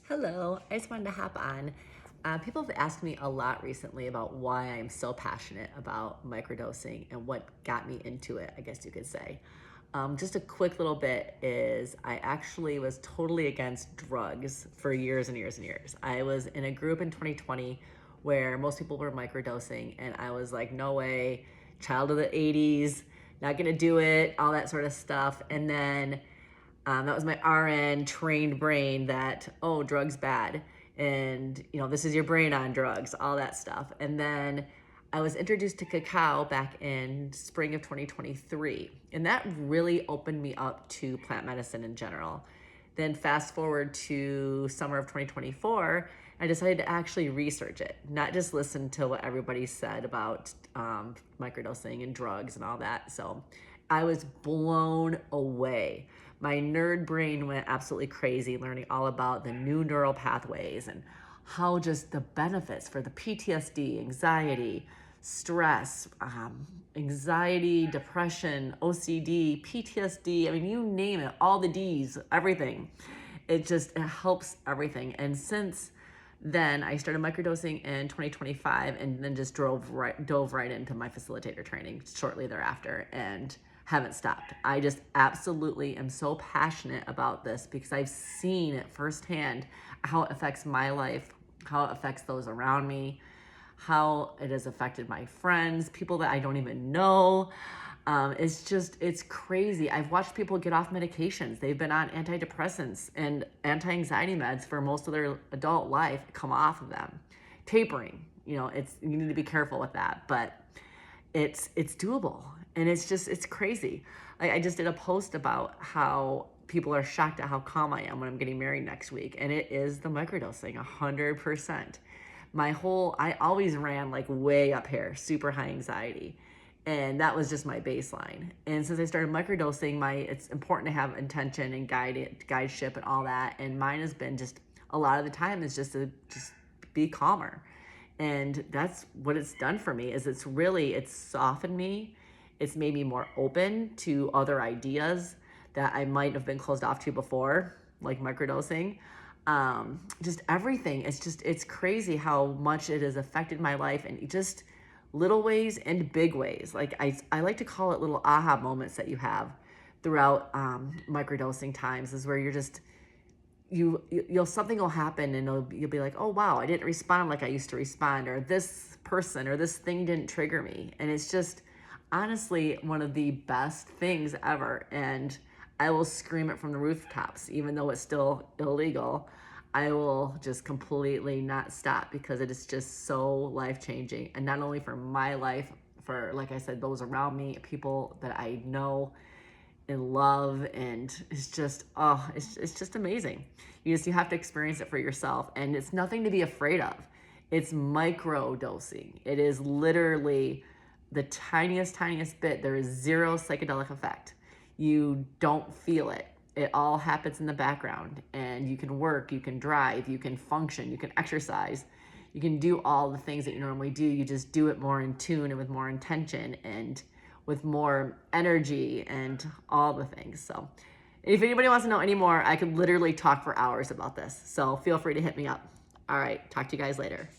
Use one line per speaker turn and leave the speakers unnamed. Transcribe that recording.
Hello, I just wanted to hop on. People have asked me a lot recently about why I'm so passionate about microdosing and what got me into it, I guess you could say. Just a quick little bit is I actually was totally against drugs for years and years and years. I was in a group in 2020 where most people were microdosing, and I was like, no way, child of the 80s, not gonna do it, all that sort of stuff. And then that was my RN trained brain that, oh, drugs bad. And, this is your brain on drugs, all that stuff. And then I was introduced to cacao back in spring of 2023. And that really opened me up to plant medicine in general. Then fast forward to summer of 2024, I decided to actually research it, not just listen to what everybody said about microdosing and drugs and all that. So I was blown away. My nerd brain went absolutely crazy learning all about the new neural pathways and how just the benefits for the PTSD, anxiety, stress, anxiety, depression, OCD, PTSD, I mean, you name it, all the D's, everything. It helps everything. And since then, I started microdosing in 2025 and then just dove right into my facilitator training shortly thereafter and haven't stopped. I just absolutely am so passionate about this because I've seen it firsthand how it affects my life, how it affects those around me, how it has affected my friends, people that I don't even know. It's crazy. I've watched people get off medications. They've been on antidepressants and anti-anxiety meds for most of their adult life, come off of them. Tapering, you need to be careful with that, but it's doable. And it's crazy. I just did a post about how people are shocked at how calm I am when I'm getting married next week. And it is the microdosing, 100%. I always ran like way up here, super high anxiety. And that was just my baseline. And since I started microdosing, it's important to have intention and guideship and all that. And mine has been just a lot of the time is just to be calmer. And that's what it's done for me is it's softened me. It's made me more open to other ideas that I might have been closed off to before, like microdosing. Just everything. It's crazy how much it has affected my life in just little ways and big ways. Like I like to call it little aha moments that you have throughout microdosing times is where you're just, you'll something will happen and you'll be like, oh wow, I didn't respond like I used to respond, or this person or this thing didn't trigger me. And it's just honestly one of the best things ever. And I will scream it from the rooftops, even though it's still illegal. I will just completely not stop because it is just so life-changing. And not only for my life, for, like I said, those around me, people that I know and love, and it's just amazing. You have to experience it for yourself, and it's nothing to be afraid of. It's micro dosing. It is literally the tiniest bit. There is zero psychedelic effect. You don't feel it. It all happens in the background, and you can work, you can drive, you can function, you can exercise, you can do all the things that you normally do. You just do it more in tune and with more intention and with more energy and all the things. So if anybody wants to know any more, I could literally talk for hours about this. So feel free to hit me up. All right, talk to you guys later.